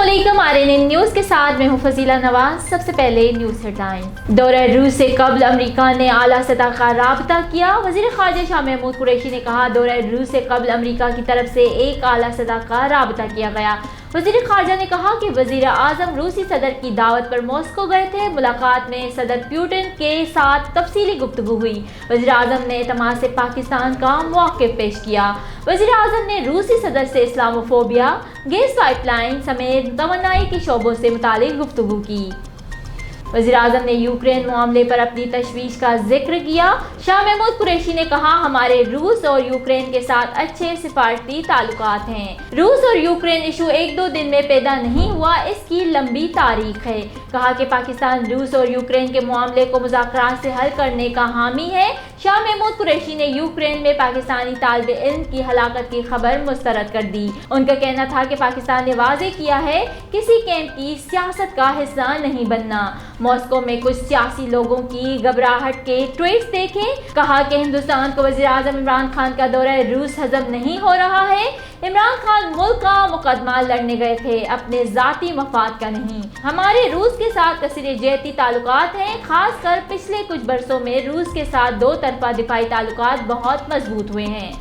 अस्सलाम वालेकुम, RNN news के साथ मैं हूँ फजीला नवाज। सबसे पहले न्यूज़ हेडलाइन। दौरा रूस से कबल अमेरिका ने आला सतह का राबता किया। वज़ीर ख़ारजा शाह महमूद कुरैशी ने कहा, दौरा रूस से कबल अमेरिका की तरफ से एक आला सतह का राबता किया गया। वज़ीर ख़ारजा ने कहा कि वज़ीर आज़म रूसी सदर की दावत पर मॉस्को गए थे। मुलाकात में सदर पुतिन के साथ तफसीली गुफ्तगू हुई। वज़ीर आज़म ने एतमाद से पाकिस्तान का मौक़िफ़ पेश किया। वज़ीर आज़म ने रूसी सदर से इस्लामोफोबिया, गैस पाइपलाइन समेत तवन्नाई के शोबों से मुतालिक गुफ्तगू की। वज़ीर आज़म ने यूक्रेन मामले पर अपनी तशवीश का जिक्र किया। शाह महमूद कुरैशी ने कहा, हमारे रूस और यूक्रेन के साथ अच्छे सिफारती ताल्लुकात हैं। रूस और यूक्रेन इशू एक दो दिन में पैदा नहीं हुआ, इसकी लंबी तारीख है। कहा कि पाकिस्तान रूस और यूक्रेन के मामले को मुज़ाकरात से हल करने का हामी है। शाह महमूद कुरैशी ने यूक्रेन में पाकिस्तानी तालिब इल्म की हलाकत की खबर मुस्तरद कर दी। उनका कहना था कि पाकिस्तान ने वाज़ेह किया है किसी कैंप की सियासत का हिस्सा नहीं बनना। मॉस्को में कुछ सियासी लोगों की घबराहट के ट्वीट्स देखें। कहा कि हिंदुस्तान को वज़ीर आज़म इमरान खान का दौरा रूस हजम नहीं हो रहा है। इमरान खान मुल्क का मुकदमा लड़ने गए थे, अपने ज़ाती मफाद का नहीं। हमारे रूस के साथ कसीर जहती ताल्लुकात हैं। खासकर पिछले कुछ बरसों में रूस के साथ दो तरफा दिफाई ताल्लुकात बहुत मजबूत हुए हैं।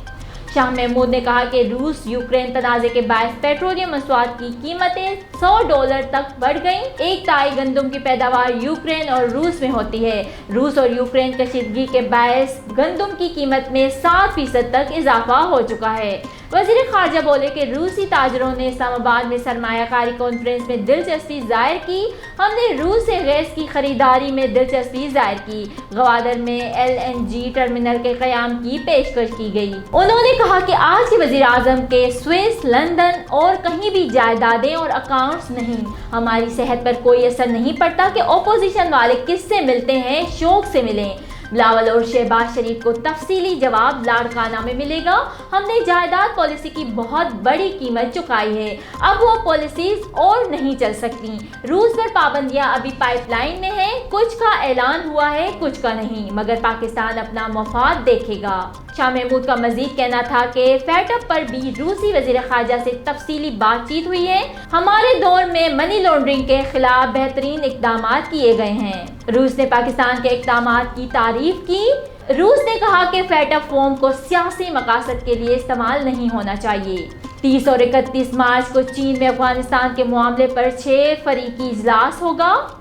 शाह महमूद ने कहा कि रूस यूक्रेन तनाज़े के बायस पेट्रोलियम मसवाद की कीमतें $100 तक बढ़ गईं। एक ताई गंदम की पैदावार यूक्रेन और रूस में होती है। रूस और यूक्रेन कशीदगी के बायस गंदम की कीमत में 7% तक इजाफा हो चुका है। वज़ीर ख़ारजा बोले कि रूसी ताजरों ने इस्लामाबाद में सरमायाकारी कॉन्फ्रेंस में दिलचस्पी ज़ाहिर की। हमने रूस से गैस की खरीदारी में दिलचस्पी ज़ाहिर की। गवादर में LNG टर्मिनल के क़याम की पेशकश की गई। उन्होंने कहा कि आज के वज़ीर आज़म के स्विस, लंदन और कहीं भी जायदादें और अकाउंट्स नहीं। हमारी सेहत पर कोई असर नहीं पड़ता कि ओपोजिशन वाले किससे मिलते हैं, शौक से मिलें। बिलावल और शहबाज शरीफ को तफसीली जवाब लाड़काना में मिलेगा। हमने जायदाद पॉलिसी की बहुत बड़ी कीमत चुकाई है, अब वो पॉलिसीज और नहीं चल सकती। रूस पर पाबंदियां अभी पाइपलाइन में है, कुछ का ऐलान हुआ है, कुछ का नहीं, मगर पाकिस्तान अपना मफाद देखेगा। शाह महमूद का मजीद कहना था कि फैटअप पर भी रूसी वज़ीर ख़ारजा से तफसीली बातचीत हुई है। हमारे दौर में मनी लॉन्ड्रिंग के खिलाफ बेहतरीन इक़दाम किए गए हैं। रूस ने पाकिस्तान के इक़दामात की तारीफ की। रूस ने कहा कि फैटअप फॉर्म को सियासी मकासद के लिए इस्तेमाल नहीं होना चाहिए। 30 और 31 मार्च को चीन में अफगानिस्तान के मामले पर 6 फरीकी इजलास होगा।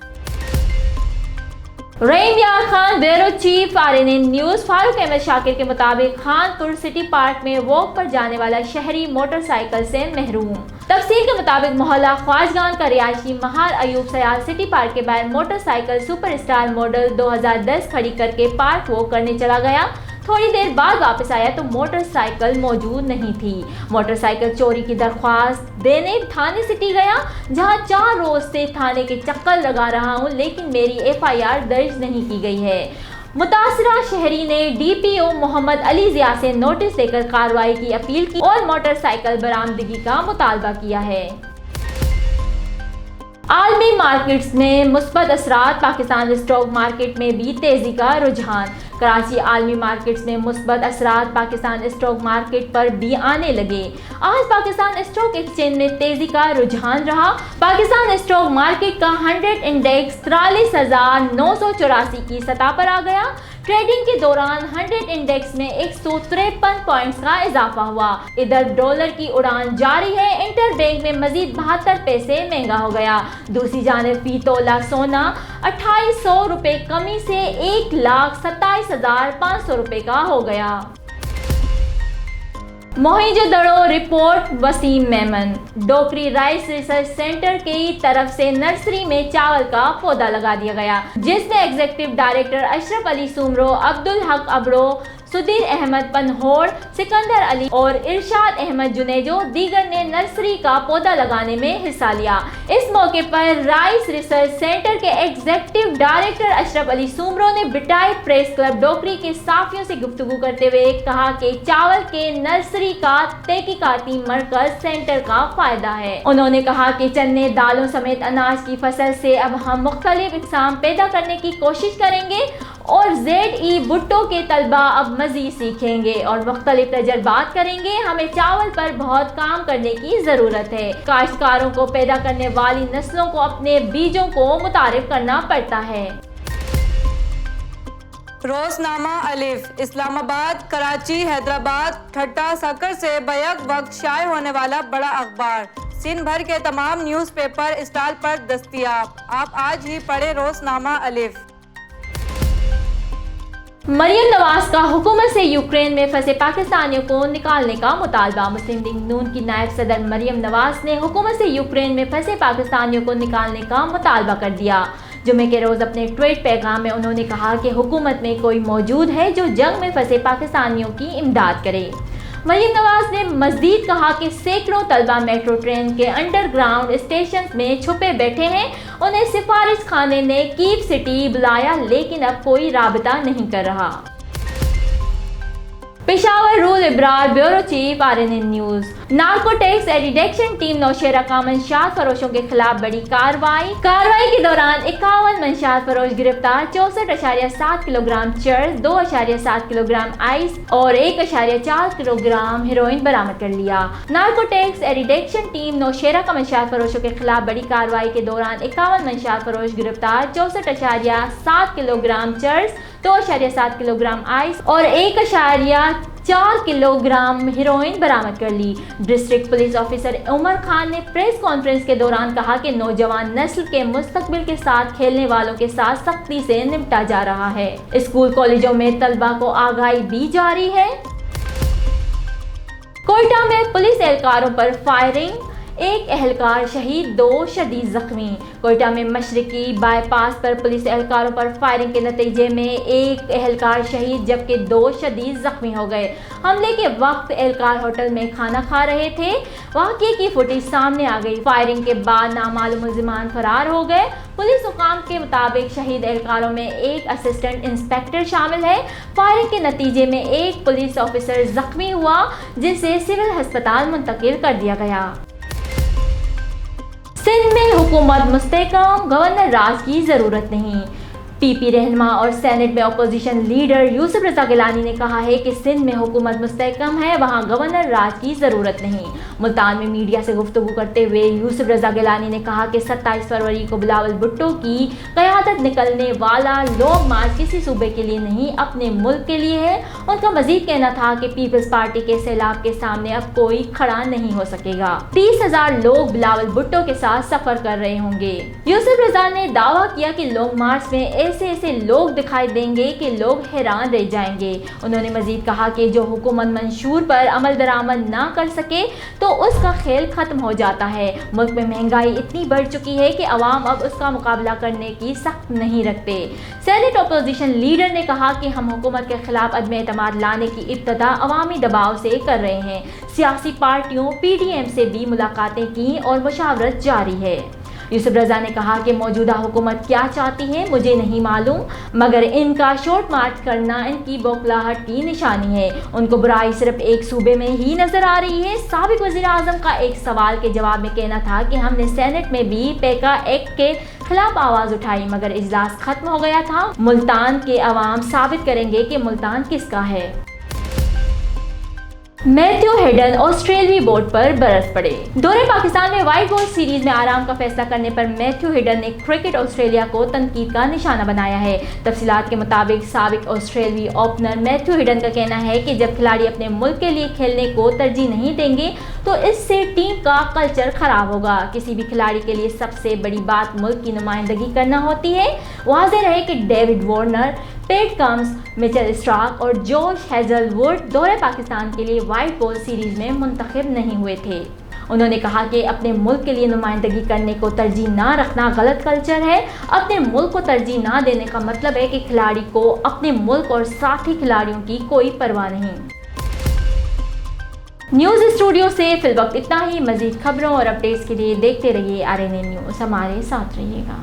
Rahim Yar Khan bureau chief, RNN news. Farooq Ahmed Shakir के मुताबिक खानपुर सिटी पार्क में वॉक पर जाने वाला शहरी मोटरसाइकिल से महरूम। तफसील के मुताबिक मोहल्ला ख्वाजगान का रिहायशी महार अयूब सयाल सिटी पार्क के बाहर मोटरसाइकिल सुपर स्टार मॉडल 2010 खड़ी करके पार्क वॉक करने चला गया। थोड़ी देर बाद वापस आया तो मोटरसाइकिल मौजूद नहीं थी। मोटरसाइकिल चोरी की दरख्वास्त देने थाने सिटी गया, जहां 4 रोज से थाने के चक्कर लगा रहा हूं, लेकिन मेरी FIR दर्ज नहीं की गई है। मुतासरा शहरी ने DPO मोहम्मद अली ज़िया से नोटिस देकर कार्रवाई की अपील की और मोटरसाइकिल बरामदगी का मुतालबा किया है। आलमी मार्केट्स में मुस्बत असरात, पाकिस्तान स्टॉक मार्केट में भी तेजी का रुझान। कराची आलमी मार्केट्स में मुस्बत असरात पाकिस्तान स्टॉक मार्केट पर भी आने लगे। आज पाकिस्तान स्टॉक एक्सचेंज में तेजी का रुझान रहा। पाकिस्तान स्टॉक मार्केट का 100 इंडेक्स 43,984 की सतह पर आ गया। ट्रेडिंग के दौरान 100 इंडेक्स में 153 पॉइंट्स का इजाफा हुआ। इधर डॉलर की उड़ान जारी है। इंटर बैंक में मजीद 72 पैसे महंगा हो गया। दूसरी जानिब फी तोला सोना 2800 रुपए कमी से 1,27,500 रुपए का हो गया। मोहिंजोदड़ो रिपोर्ट वसीम मेमन। डोकरी राइस रिसर्च सेंटर की तरफ से नर्सरी में चावल का पौधा लगा दिया गया, जिसमें एग्जीक्यूटिव डायरेक्टर अशरफ अली सुमरो, अब्दुल हक अबड़ो, सुधीर अहमद पनहोड़, सिकंदर अली और इरशाद अहमद जुनेजो दीगर ने नर्सरी का पौधा लगाने में हिस्सा लिया। इस मौके पर राइस रिसर्च सेंटर के एग्जीक्यूटिव डायरेक्टर अशरफ अली सुमरो ने बिटाई प्रेस क्लब डोकरी के साफियों से गुफ्तगू करते हुए कहा कि चावल के नर्सरी का तहकीकाती मरकज सेंटर का फायदा है। उन्होंने कहा कि चने, दालों समेत अनाज की फसल से अब हम मुख्तलिफ इकसाम पैदा करने की कोशिश करेंगे اور ZE بھٹو کے طلبہ اب مزید سیکھیں گے اور مختلف تجربات کریں گے. ہمیں چاول پر بہت کام کرنے کی ضرورت ہے. کاشتکاروں کو پیدا کرنے والی نسلوں کو اپنے بیجوں کو متعارف کرنا پڑتا ہے. روزنامہ الف اسلام آباد، کراچی، حیدرآباد، ٹھٹہ، سکر سے بیک وقت شائع ہونے والا بڑا اخبار. سندھ بھر کے تمام نیوز پیپر اسٹال پر دستیاب. آپ آج ہی پڑھیں روزنامہ الف. مریم نواز کا حکومت سے یوکرین میں پھنسے پاکستانیوں کو نکالنے کا مطالبہ. مسلم لیگ نون کی نائب صدر مریم نواز نے حکومت سے یوکرین میں پھنسے پاکستانیوں کو نکالنے کا مطالبہ کر دیا. جمعے کے روز اپنے ٹویٹ پیغام میں انہوں نے کہا کہ حکومت میں کوئی موجود ہے جو جنگ میں پھنسے پاکستانیوں کی امداد کرے. مریم نواز نے مزید کہا کہ سینکڑوں طلبہ میٹرو ٹرین کے انڈر گراؤنڈ اسٹیشنز میں چھپے بیٹھے ہیں. انہیں سفارش خانے نے کیو سٹی بلایا لیکن اب کوئی رابطہ نہیں کر رہا. پشاور رول Abrar bureau chief RNN news. Narcotics addiction team Nowshera کا منشیات فروشوں کے خلاف بڑی کارروائی کے دوران 51 منشیات فروش گرفتار. 64.7 کلو گرام چرس، 2.7 کلو گرام آئس اور 1.4 کلو گرام ہیروئن برآمد کر لیا. نارکوٹکس ایڈیکشن ٹیم نوشہرہ کا منشیات فروشوں کے خلاف بڑی کارروائی کے دوران 51 منشیات فروش گرفتار. 64.7 کلو گرام چرس، 2.7 کلو گرام آئس اور 1.4 کلو گرام ہیروئن برآمد کر لی. ڈسٹرکٹ پولیس آفیسر عمر خان نے پریس کانفرنس کے دوران کہا کہ نوجوان نسل کے مستقبل کے ساتھ کھیلنے والوں کے ساتھ سختی سے نمٹا جا رہا ہے. اسکول کالجوں میں طلبہ کو آگاہی دی جاری ہے. کوئٹہ میں پولیس اہلکاروں پر فائرنگ، ایک اہلکار شہید، 2 شدید زخمی. کوئٹہ میں مشرقی بائی پاس پر پولیس اہلکاروں پر فائرنگ کے نتیجے میں ایک اہلکار شہید جبکہ 2 شدید زخمی ہو گئے. حملے کے وقت اہلکار ہوٹل میں کھانا کھا رہے تھے. واقعے کی فوٹیج سامنے آ گئی. فائرنگ کے بعد نامعلوم ملزمان فرار ہو گئے. پولیس حکام کے مطابق شہید اہلکاروں میں ایک اسسٹنٹ انسپکٹر شامل ہے. فائرنگ کے نتیجے میں ایک پولیس آفیسر زخمی ہوا جسے سول ہسپتال منتقل کر دیا گیا. سندھ میں حکومت مستحکم، گورنر راج کی ضرورت نہیں. PP رہنما اور سینٹ میں اپوزیشن لیڈر یوسف رضا گیلانی نے کہا ہے کہ سندھ میں حکومت مستحکم ہے، وہاں گورنر راج کی ضرورت نہیں. ملتان میں میڈیا سے گفتگو کرتے ہوئے یوسف رضا گیلانی نے کہا کہ 27 فروری کو بلاول بھٹو کی قیادت نکلنے والا لانگ مارچ کسی صوبے کے لیے نہیں، اپنے ملک کے لیے ہے. ان کا مزید کہنا تھا کہ پیپلز پارٹی کے سیلاب کے سامنے اب کوئی کھڑا نہیں ہو سکے گا. 30,000 لوگ بلاول بھٹو کے ساتھ سفر کر رہے ہوں گے. یوسف رضا نے دعویٰ کیا کہ لانگ مارچ میں ایسے لوگ دکھائی دیں گے کہ لوگ حیران رہ جائیں گے. انہوں نے مزید کہا کہ جو حکومت منشور پر عمل درآمد نہ کر سکے تو اس کا کھیل ختم ہو جاتا ہے. ملک میں مہنگائی اتنی بڑھ چکی ہے کہ عوام اب اس کا مقابلہ کرنے کی سخت نہیں رکھتے. سینٹ اپوزیشن لیڈر نے کہا کہ ہم حکومت کے خلاف عدم اعتماد لانے کی ابتدا عوامی دباؤ سے کر رہے ہیں. سیاسی پارٹیوں PDM سے بھی ملاقاتیں کی اور مشاورت جاری ہے. یوسف رضا نے کہا کہ موجودہ حکومت کیا چاہتی ہے مجھے نہیں معلوم، مگر ان کا شارٹ مارچ کرنا ان کی بوکھلاہٹ کی نشانی ہے. ان کو برائی صرف ایک صوبے میں ہی نظر آ رہی ہے. سابق وزیر اعظم کا ایک سوال کے جواب میں کہنا تھا کہ ہم نے سینٹ میں بھی پیکا ایکٹ کے خلاف آواز اٹھائی مگر اجلاس ختم ہو گیا تھا. ملتان کے عوام ثابت کریں گے کہ ملتان کس کا ہے. میتھیو ہیڈن آسٹریلوی بورڈ پر برس پڑے. دورے پاکستان میں وائٹ بال سیریز میں آرام کا فیصلہ کرنے پر میتھیو ہیڈن نے کرکٹ آسٹریلیا کو تنقید کا نشانہ بنایا ہے. تفصیلات کے مطابق سابق آسٹریلوی اوپنر میتھیو ہیڈن کا کہنا ہے کہ جب کھلاڑی اپنے ملک کے لیے کھیلنے کو ترجیح نہیں دیں گے تو اس سے ٹیم کا کلچر خراب ہوگا. کسی بھی کھلاڑی کے لیے سب سے بڑی بات ملک کی نمائندگی کرنا ہوتی ہے. واضح رہے کہ ڈیوڈ وارنر، پیٹ کمنس، مچل اسٹارک اور جوش ہیزل ووڈ دورے پاکستان کے لیے وائٹ بال سیریز میں منتخب نہیں ہوئے تھے. انہوں نے کہا کہ اپنے ملک کے لیے نمائندگی کرنے کو ترجیح نہ رکھنا غلط کلچر ہے. اپنے ملک کو ترجیح نہ دینے کا مطلب ہے کہ کھلاڑی کو اپنے ملک اور ساتھی کھلاڑیوں کی کوئی پرواہ نہیں. نیوز اسٹوڈیو سے فی الوقت اتنا ہی. مزید خبروں اور اپڈیٹس کے لیے دیکھتے رہیے RNN نیوز. ہمارے ساتھ رہیے گا.